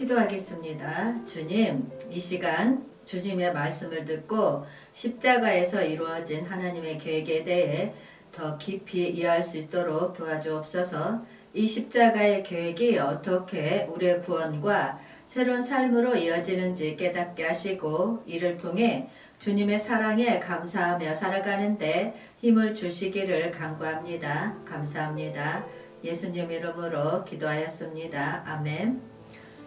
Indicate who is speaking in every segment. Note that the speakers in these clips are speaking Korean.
Speaker 1: 기도하겠습니다. 주님, 이 시간 주님의 말씀을 듣고 십자가에서 이루어진 하나님의 계획에 대해 더 깊이 이해할 수 있도록 도와주옵소서. 이 십자가의 계획이 어떻게 우리의 구원과 새로운 삶으로 이어지는지 깨닫게 하시고 이를 통해 주님의 사랑에 감사하며 살아가는데 힘을 주시기를 간구합니다. 감사합니다. 예수님 이름으로 기도하였습니다. 아멘.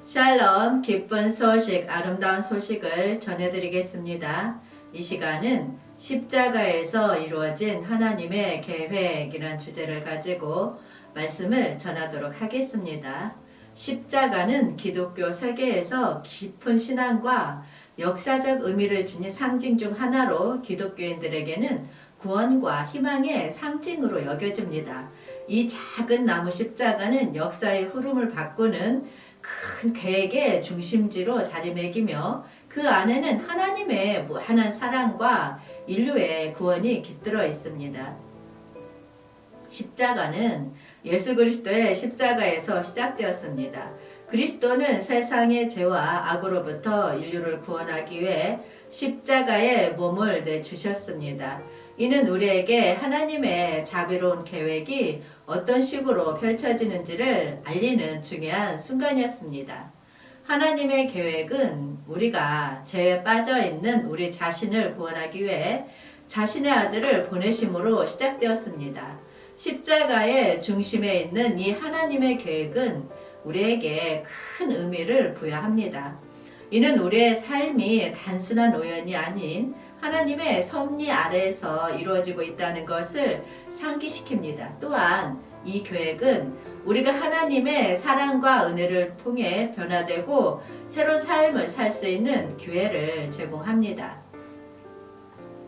Speaker 1: 샬롬, 기쁜 소식, 아름다운 소식을 전해드리겠습니다. 이 시간은 십자가에서 이루어진 하나님의 계획이란 주제를 가지고 말씀을 전하도록 하겠습니다. 십자가는 기독교 세계에서 깊은 신앙과 역사적 의미를 지닌 상징 중 하나로 기독교인들에게는 구원과 희망의 상징으로 여겨집니다. 이 작은 나무 십자가는 역사의 흐름을 바꾸는 큰 계획의 중심지로 자리매기며 그 안에는 하나님의 무한한 사랑과 인류의 구원이 깃들어 있습니다. 십자가는 예수 그리스도의 십자가에서 시작되었습니다. 그리스도는 세상의 죄와 악으로부터 인류를 구원하기 위해 십자가에 몸을 내주셨습니다. 이는 우리에게 하나님의 자비로운 계획이 어떤 식으로 펼쳐지는지를 알리는 중요한 순간이었습니다. 하나님의 계획은 우리가 죄에 빠져 있는 우리 자신을 구원하기 위해 자신의 아들을 보내심으로 시작되었습니다. 십자가의 중심에 있는 이 하나님의 계획은 우리에게 큰 의미를 부여합니다. 이는 우리의 삶이 단순한 우연이 아닌 하나님의 섭리 아래에서 이루어지고 있다는 것을 상기시킵니다. 또한 이 계획은 우리가 하나님의 사랑과 은혜를 통해 변화되고 새로운 삶을 살 수 있는 기회를 제공합니다.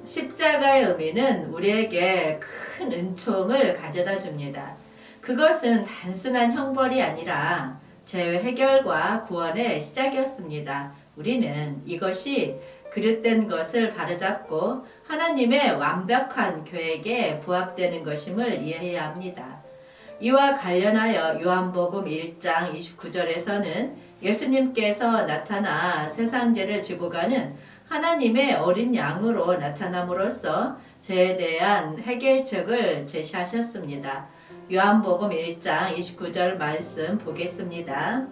Speaker 1: 십자가의 의미는 우리에게 큰 은총을 가져다 줍니다. 그것은 단순한 형벌이 아니라 죄의 해결과 구원의 시작이었습니다. 우리는 이것이 그릇된 것을 바로잡고 하나님의 완벽한 계획에 부합되는 것임을 이해해야 합니다. 이와 관련하여 요한복음 1장 29절에서는 예수님께서 나타나 세상 죄를 지고 가는 하나님의 어린 양으로 나타남으로써 죄에 대한 해결책을 제시하셨습니다. 요한복음 1장 29절 말씀 보겠습니다.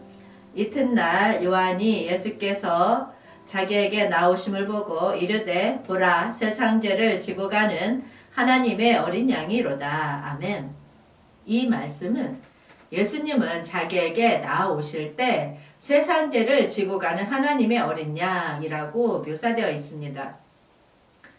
Speaker 1: 이튿날 요한이 예수께서 자기에게 나오심을 보고 이르되 보라 세상 죄를 지고 가는 하나님의 어린 양이로다. 아멘. 이 말씀은 예수님은 자기에게 나오실 때 세상 죄를 지고 가는 하나님의 어린 양이라고 묘사되어 있습니다.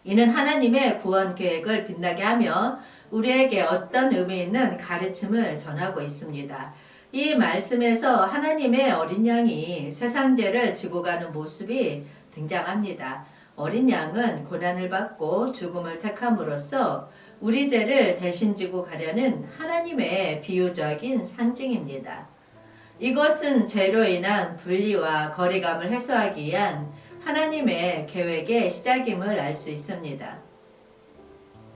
Speaker 1: 이는 하나님의 구원 계획을 빛나게 하며 우리에게 어떤 의미 있는 가르침을 전하고 있습니다. 이 말씀에서 하나님의 어린 양이 세상 죄를 지고 가는 모습이 등장합니다. 어린 양은 고난을 받고 죽음을 택함으로써 우리 죄를 대신 지고 가려는 하나님의 비유적인 상징입니다. 이것은 죄로 인한 분리와 거리감을 해소하기 위한 하나님의 계획의 시작임을 알 수 있습니다.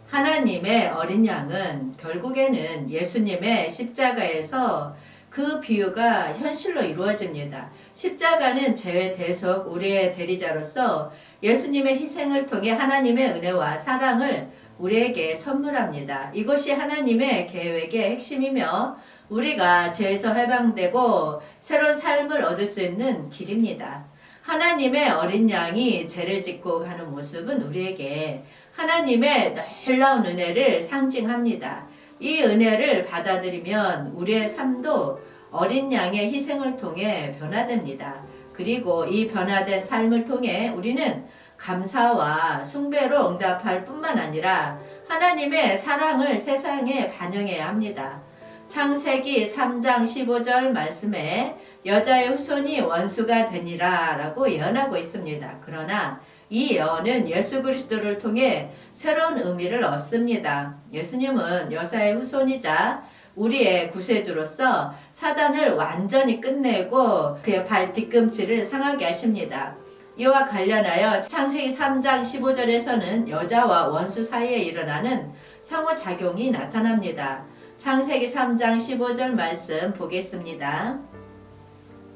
Speaker 1: 하나님의 어린 양은 결국에는 예수님의 십자가에서 그 비유가 현실로 이루어집니다. 십자가는 죄의 대속 우리의 대리자로서 예수님의 희생을 통해 하나님의 은혜와 사랑을 우리에게 선물합니다. 이것이 하나님의 계획의 핵심이며 우리가 죄에서 해방되고 새로운 삶을 얻을 수 있는 길입니다. 하나님의 어린 양이 죄를 짓고 가는 모습은 우리에게 하나님의 놀라운 은혜를 상징합니다. 이 은혜를 받아들이면 우리의 삶도 어린 양의 희생을 통해 변화됩니다. 그리고 이 변화된 삶을 통해 우리는 감사와 숭배로 응답할 뿐만 아니라 하나님의 사랑을 세상에 반영해야 합니다. 창세기 3장 15절 말씀에 여자의 후손이 원수가 되니라 라고 예언하고 있습니다. 그러나 이 예언은 예수 그리스도를 통해 새로운 의미를 얻습니다. 예수님은 여자의 후손이자 우리의 구세주로서 사단을 완전히 끝내고 그의 발 뒤꿈치를 상하게 하십니다. 이와 관련하여 창세기 3장 15절에서는 여자와 원수 사이에 일어나는 상호작용이 나타납니다. 창세기 3장 15절 말씀 보겠습니다.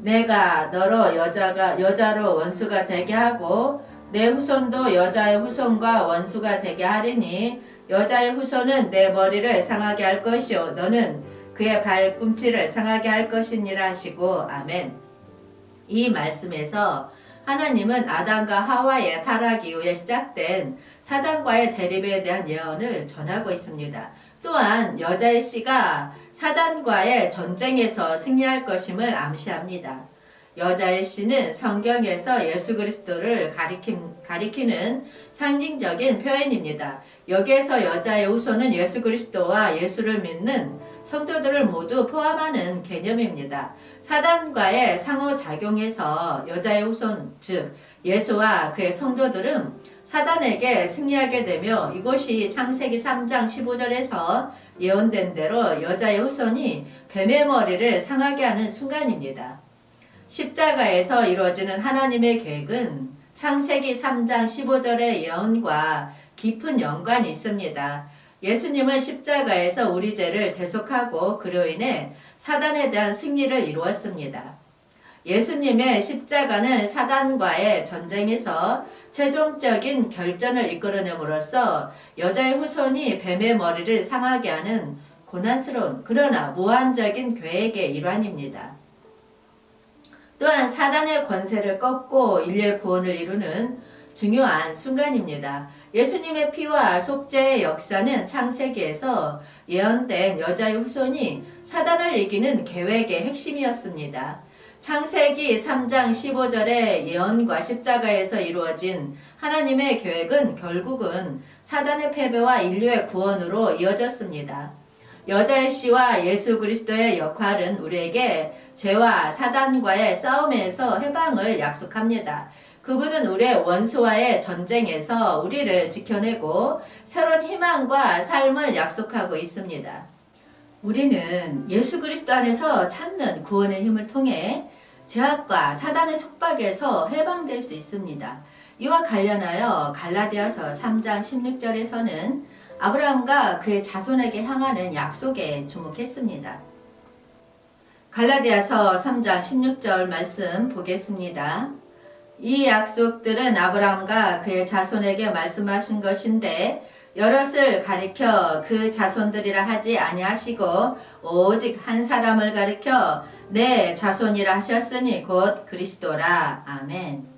Speaker 1: 내가 너로 여자로 원수가 되게 하고 내 후손도 여자의 후손과 원수가 되게 하리니 여자의 후손은 내 머리를 상하게 할 것이요 너는 그의 발꿈치를 상하게 할 것이니라 하시고 아멘. 이 말씀에서 하나님은 아담과 하와의 타락 이후에 시작된 사단과의 대립에 대한 예언을 전하고 있습니다. 또한 여자의 씨가 사단과의 전쟁에서 승리할 것임을 암시합니다. 여자의 씨는 성경에서 예수 그리스도를 가리키는 상징적인 표현입니다. 여기에서 여자의 후손은 예수 그리스도와 예수를 믿는 성도들을 모두 포함하는 개념입니다. 사단과의 상호작용에서 여자의 후손, 즉 예수와 그의 성도들은 사단에게 승리하게 되며 이것이 창세기 3장 15절에서 예언된 대로 여자의 후손이 뱀의 머리를 상하게 하는 순간입니다. 십자가에서 이루어지는 하나님의 계획은 창세기 3장 15절의 예언과 깊은 연관이 있습니다. 예수님은 십자가에서 우리 죄를 대속하고 그로 인해 사단에 대한 승리를 이루었습니다. 예수님의 십자가는 사단과의 전쟁에서 최종적인 결전을 이끌어냄으로써 여자의 후손이 뱀의 머리를 상하게 하는 고난스러운 그러나 무한적인 계획의 일환입니다. 또한 사단의 권세를 꺾고 인류의 구원을 이루는 중요한 순간입니다. 예수님의 피와 속죄의 역사는 창세기에서 예언된 여자의 후손이 사단을 이기는 계획의 핵심이었습니다. 창세기 3장 15절의 예언과 십자가에서 이루어진 하나님의 계획은 결국은 사단의 패배와 인류의 구원으로 이어졌습니다. 여자의 씨와 예수 그리스도의 역할은 우리에게 죄와 사단과의 싸움에서 해방을 약속합니다. 그분은 우리의 원수와의 전쟁에서 우리를 지켜내고 새로운 희망과 삶을 약속하고 있습니다. 우리는 예수 그리스도 안에서 찾는 구원의 힘을 통해 죄악과 사단의 속박에서 해방될 수 있습니다. 이와 관련하여 갈라디아서 3장 16절에서는 아브라함과 그의 자손에게 향하는 약속에 주목했습니다. 갈라디아서 3장 16절 말씀 보겠습니다. 이 약속들은 아브라함과 그의 자손에게 말씀하신 것인데 여럿을 가리켜 그 자손들이라 하지 아니하시고 오직 한 사람을 가리켜 내 자손이라 하셨으니 곧 그리스도라. 아멘.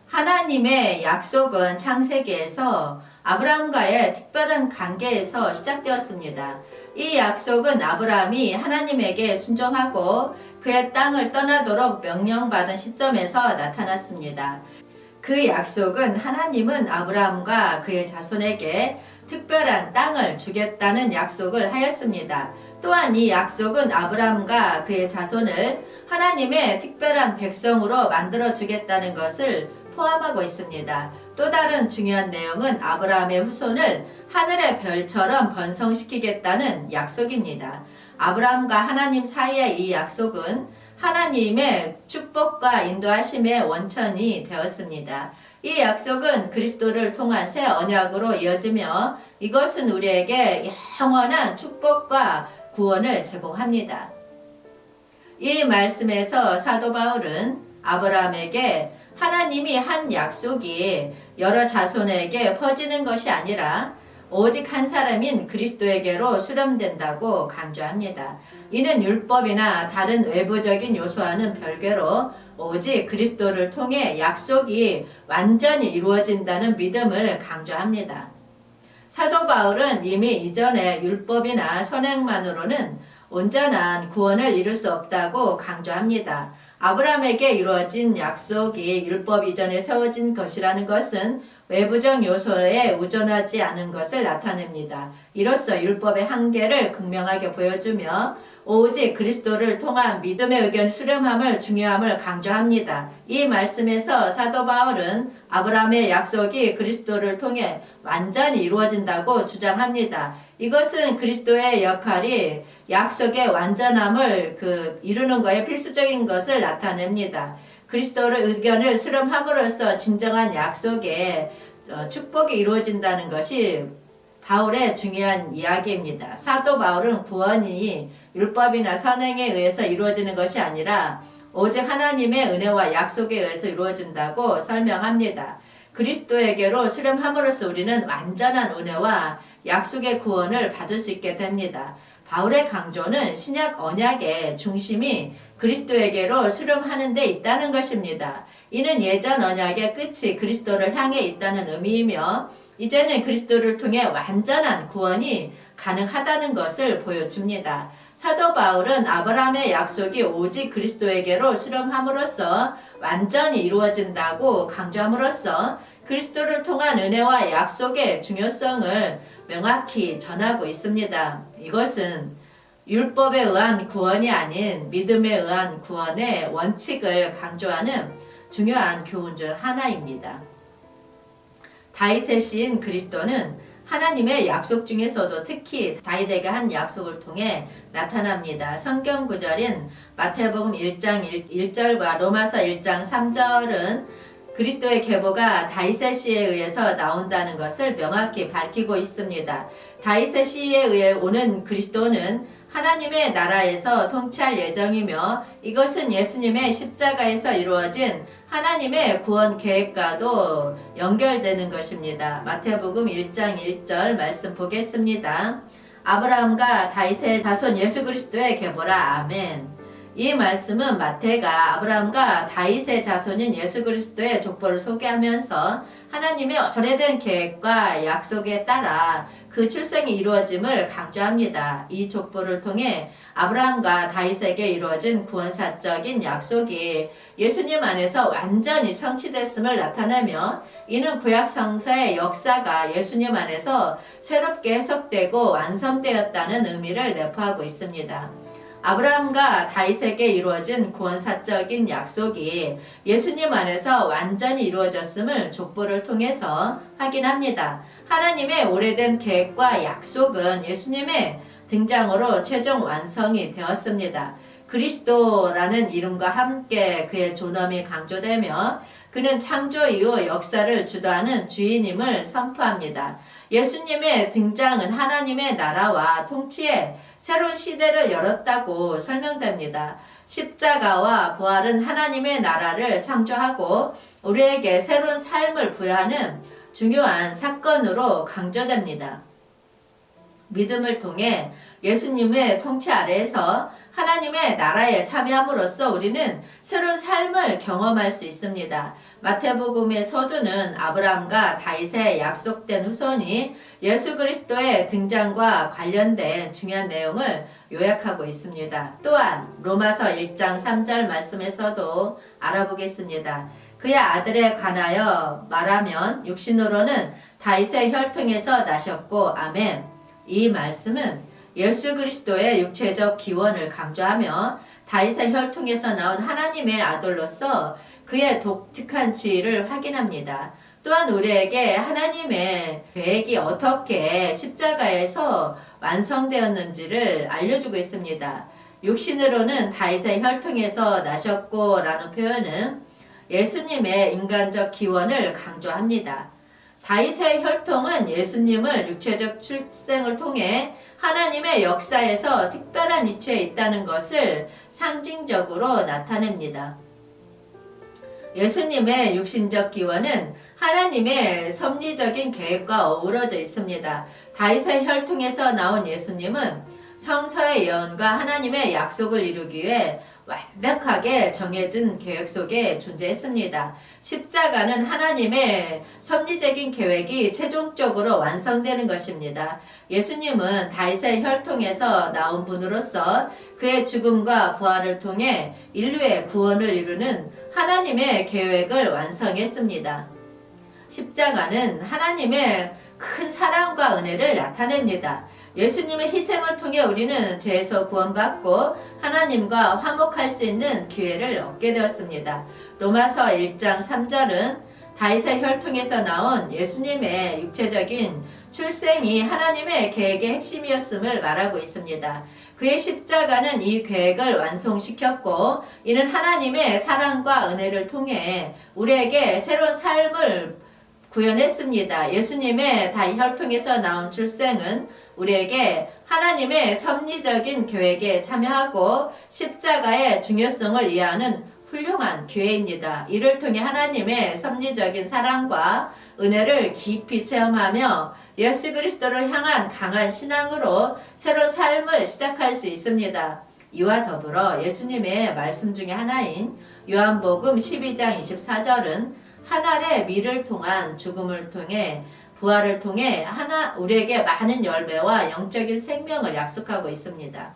Speaker 1: 하나님의 약속은 창세기에서 아브라함과의 특별한 관계에서 시작되었습니다. 이 약속은 아브라함이 하나님에게 순종하고 그의 땅을 떠나도록 명령받은 시점에서 나타났습니다. 그 약속은 하나님은 아브라함과 그의 자손에게 특별한 땅을 주겠다는 약속을 하였습니다. 또한 이 약속은 아브라함과 그의 자손을 하나님의 특별한 백성으로 만들어 주겠다는 것을 포함하고 있습니다. 또 다른 중요한 내용은 아브라함의 후손을 하늘의 별처럼 번성시키겠다는 약속입니다. 아브라함과 하나님 사이의 이 약속은 하나님의 축복과 인도하심의 원천이 되었습니다. 이 약속은 그리스도를 통한 새 언약으로 이어지며 이것은 우리에게 영원한 축복과 구원을 제공합니다. 이 말씀에서 사도 바울은 아브라함에게 하나님이 한 약속이 여러 자손에게 퍼지는 것이 아니라 오직 한 사람인 그리스도에게로 수렴된다고 강조합니다. 이는 율법이나 다른 외부적인 요소와는 별개로 오직 그리스도를 통해 약속이 완전히 이루어진다는 믿음을 강조합니다. 사도 바울은 이미 이전에 율법이나 선행만으로는 온전한 구원을 이룰 수 없다고 강조합니다. 아브라함에게 이루어진 약속이 율법 이전에 세워진 것이라는 것은 외부적 요소에 의존하지 않은 것을 나타냅니다. 이로써 율법의 한계를 극명하게 보여주며 오직 그리스도를 통한 믿음의 의견 수렴함을 중요함을 강조합니다. 이 말씀에서 사도 바울은 아브라함의 약속이 그리스도를 통해 완전히 이루어진다고 주장합니다. 이것은 그리스도의 역할이 약속의 완전함을 이루는 것에 필수적인 것을 나타냅니다. 그리스도의 의견을 수렴함으로써 진정한 약속의 축복이 이루어진다는 것이 바울의 중요한 이야기입니다. 사도 바울은 구원이 율법이나 선행에 의해서 이루어지는 것이 아니라 오직 하나님의 은혜와 약속에 의해서 이루어진다고 설명합니다. 그리스도에게로 수렴함으로써 우리는 완전한 은혜와 약속의 구원을 받을 수 있게 됩니다. 바울의 강조는 신약 언약의 중심이 그리스도에게로 수렴하는 데 있다는 것입니다. 이는 예전 언약의 끝이 그리스도를 향해 있다는 의미이며 이제는 그리스도를 통해 완전한 구원이 가능하다는 것을 보여줍니다. 사도 바울은 아브라함의 약속이 오직 그리스도에게로 수렴함으로써 완전히 이루어진다고 강조함으로써 그리스도를 통한 은혜와 약속의 중요성을 명확히 전하고 있습니다. 이것은 율법에 의한 구원이 아닌 믿음에 의한 구원의 원칙을 강조하는 중요한 교훈 중 하나입니다. 다윗의 시인 그리스도는 하나님의 약속 중에서도 특히 다윗에게 한 약속을 통해 나타납니다. 성경 구절인 마태복음 1장 1절과 로마서 1장 3절은 그리스도의 계보가 다윗의 시에 의해서 나온다는 것을 명확히 밝히고 있습니다. 다윗의 시에 의해 오는 그리스도는 하나님의 나라에서 통치할 예정이며 이것은 예수님의 십자가에서 이루어진 하나님의 구원 계획과도 연결되는 것입니다. 마태복음 1장 1절 말씀 보겠습니다. 아브라함과 다윗의 자손 예수 그리스도의 계보라. 아멘. 이 말씀은 마태가 아브라함과 다윗의 자손인 예수 그리스도의 족보를 소개하면서 하나님의 오래된 계획과 약속에 따라 그 출생이 이루어짐을 강조합니다. 이 족보를 통해 아브라함과 다윗에게 이루어진 구원사적인 약속이 예수님 안에서 완전히 성취됐음을 나타내며 이는 구약성서의 역사가 예수님 안에서 새롭게 해석되고 완성되었다는 의미를 내포하고 있습니다. 아브라함과 다윗에게 이루어진 구원사적인 약속이 예수님 안에서 완전히 이루어졌음을 족보를 통해서 확인합니다. 하나님의 오래된 계획과 약속은 예수님의 등장으로 최종 완성이 되었습니다. 그리스도라는 이름과 함께 그의 존엄이 강조되며 그는 창조 이후 역사를 주도하는 주인임을 선포합니다. 예수님의 등장은 하나님의 나라와 통치의 새로운 시대를 열었다고 설명됩니다. 십자가와 부활은 하나님의 나라를 창조하고 우리에게 새로운 삶을 부여하는 중요한 사건으로 강조됩니다. 믿음을 통해 예수님의 통치 아래에서 하나님의 나라에 참여함으로써 우리는 새로운 삶을 경험할 수 있습니다. 마태복음의 서두는 아브라함과 다윗의 약속된 후손이 예수 그리스도의 등장과 관련된 중요한 내용을 요약하고 있습니다. 또한 로마서 1장 3절 말씀에서도 알아보겠습니다. 그의 아들에 관하여 말하면 육신으로는 다윗의 혈통에서 나셨고 아멘. 이 말씀은 예수 그리스도의 육체적 기원을 강조하며 다윗의 혈통에서 나온 하나님의 아들로서 그의 독특한 지위를 확인합니다. 또한 우리에게 하나님의 계획이 어떻게 십자가에서 완성되었는지를 알려주고 있습니다. 육신으로는 다윗의 혈통에서 나셨고 라는 표현은 예수님의 인간적 기원을 강조합니다. 다윗의 혈통은 예수님을 육체적 출생을 통해 하나님의 역사에서 특별한 위치에 있다는 것을 상징적으로 나타냅니다. 예수님의 육신적 기원은 하나님의 섭리적인 계획과 어우러져 있습니다. 다윗의 혈통에서 나온 예수님은 성서의 예언과 하나님의 약속을 이루기 위해 완벽하게 정해진 계획 속에 존재했습니다. 십자가는 하나님의 섭리적인 계획이 최종적으로 완성되는 것입니다. 예수님은 다윗의 혈통에서 나온 분으로서 그의 죽음과 부활을 통해 인류의 구원을 이루는 하나님의 계획을 완성했습니다. 십자가는 하나님의 큰 사랑과 은혜를 나타냅니다. 예수님의 희생을 통해 우리는 죄에서 구원받고 하나님과 화목할 수 있는 기회를 얻게 되었습니다. 로마서 1장 3절은 다윗의 혈통에서 나온 예수님의 육체적인 출생이 하나님의 계획의 핵심이었음을 말하고 있습니다. 그의 십자가는 이 계획을 완성시켰고 이는 하나님의 사랑과 은혜를 통해 우리에게 새로운 삶을 구현했습니다. 예수님의 혈통에서 나온 출생은 우리에게 하나님의 섭리적인 계획에 참여하고 십자가의 중요성을 이해하는 훌륭한 기회입니다. 이를 통해 하나님의 섭리적인 사랑과 은혜를 깊이 체험하며 예수 그리스도를 향한 강한 신앙으로 새로운 삶을 시작할 수 있습니다. 이와 더불어 예수님의 말씀 중에 하나인 요한복음 12장 24절은 하늘의 미를 통한 죽음을 통해 부활을 통해 우리에게 많은 열매와 영적인 생명을 약속하고 있습니다.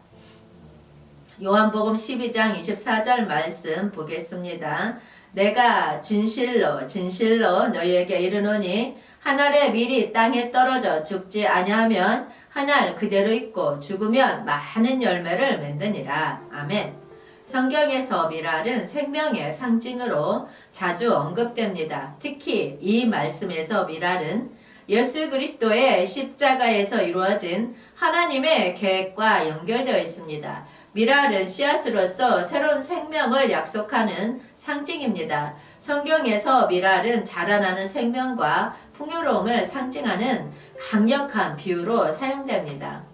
Speaker 1: 요한복음 12장 24절 말씀 보겠습니다. 내가 진실로 너희에게 이르노니 하늘의 밀이 땅에 떨어져 죽지 아니하면 하늘 그대로 있고 죽으면 많은 열매를 맺느니라. 아멘. 성경에서 밀알은 생명의 상징으로 자주 언급됩니다. 특히 이 말씀에서 밀알은 예수 그리스도의 십자가에서 이루어진 하나님의 계획과 연결되어 있습니다. 밀알은 씨앗으로서 새로운 생명을 약속하는 상징입니다. 성경에서 밀알은 자라나는 생명과 풍요로움을 상징하는 강력한 비유로 사용됩니다.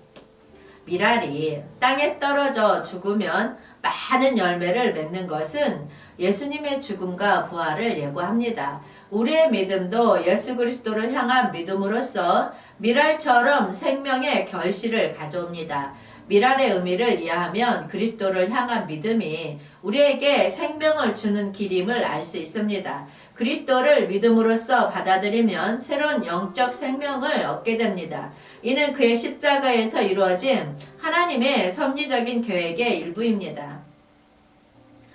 Speaker 1: 밀알이 땅에 떨어져 죽으면 많은 열매를 맺는 것은 예수님의 죽음과 부활을 예고합니다. 우리의 믿음도 예수 그리스도를 향한 믿음으로써 밀알처럼 생명의 결실을 가져옵니다. 밀알의 의미를 이해하면 그리스도를 향한 믿음이 우리에게 생명을 주는 길임을 알 수 있습니다. 그리스도를 믿음으로써 받아들이면 새로운 영적 생명을 얻게 됩니다. 이는 그의 십자가에서 이루어진 하나님의 섭리적인 계획의 일부입니다.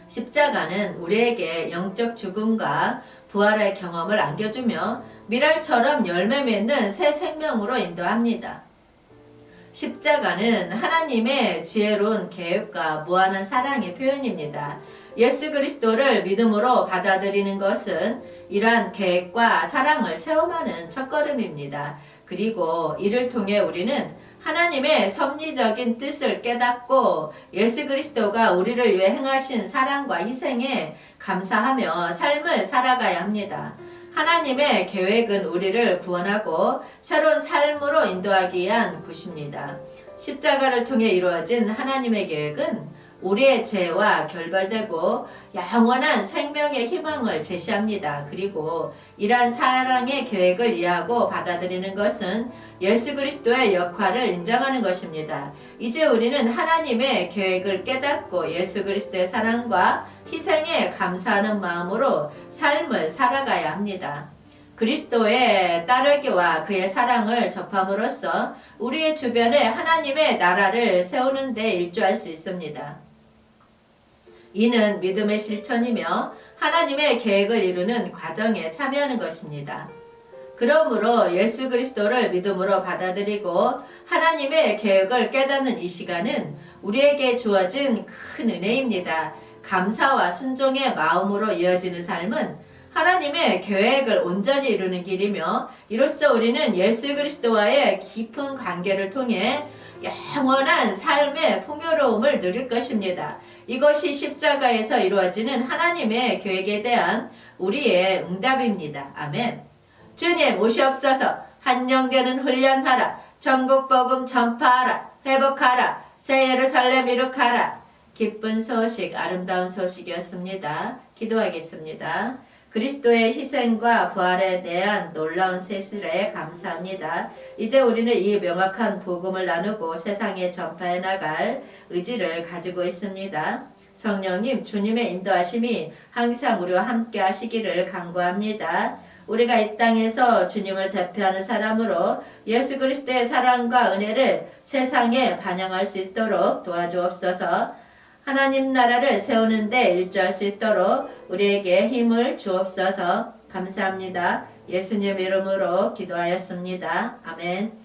Speaker 1: 십자가는 우리에게 영적 죽음과 부활의 경험을 안겨주며 밀알처럼 열매 맺는 새 생명으로 인도합니다. 십자가는 하나님의 지혜로운 계획과 무한한 사랑의 표현입니다. 예수 그리스도를 믿음으로 받아들이는 것은 이러한 계획과 사랑을 체험하는 첫걸음입니다. 그리고 이를 통해 우리는 하나님의 섭리적인 뜻을 깨닫고 예수 그리스도가 우리를 위해 행하신 사랑과 희생에 감사하며 삶을 살아가야 합니다. 하나님의 계획은 우리를 구원하고 새로운 삶으로 인도하기 위한 것입니다. 십자가를 통해 이루어진 하나님의 계획은 우리의 죄와 결별되고 영원한 생명의 희망을 제시합니다. 그리고 이러한 사랑의 계획을 이해하고 받아들이는 것은 예수 그리스도의 역할을 인정하는 것입니다. 이제 우리는 하나님의 계획을 깨닫고 예수 그리스도의 사랑과 희생에 감사하는 마음으로 삶을 살아가야 합니다. 그리스도의 따르기와 그의 사랑을 접함으로써 우리의 주변에 하나님의 나라를 세우는 데 일조할 수 있습니다. 이는 믿음의 실천이며 하나님의 계획을 이루는 과정에 참여하는 것입니다. 그러므로 예수 그리스도를 믿음으로 받아들이고 하나님의 계획을 깨닫는 이 시간은 우리에게 주어진 큰 은혜입니다. 감사와 순종의 마음으로 이어지는 삶은 하나님의 계획을 온전히 이루는 길이며 이로써 우리는 예수 그리스도와의 깊은 관계를 통해 영원한 삶의 풍요로움을 누릴 것입니다. 이것이 십자가에서 이루어지는 하나님의 계획에 대한 우리의 응답입니다. 아멘. 주님 오시옵소서. 한영되는 훈련하라. 전국 복음 전파하라. 회복하라. 새 예루살렘 이룩하라. 기쁜 소식, 아름다운 소식이었습니다. 기도하겠습니다. 그리스도의 희생과 부활에 대한 놀라운 세실에 감사합니다. 이제 우리는 이 명확한 복음을 나누고 세상에 전파해 나갈 의지를 가지고 있습니다. 성령님, 주님의 인도하심이 항상 우리와 함께 하시기를 간구합니다. 우리가 이 땅에서 주님을 대표하는 사람으로 예수 그리스도의 사랑과 은혜를 세상에 반영할 수 있도록 도와주옵소서. 하나님 나라를 세우는 데 일조할 수 있도록 우리에게 힘을 주옵소서. 감사합니다. 예수님 이름으로 기도하였습니다. 아멘.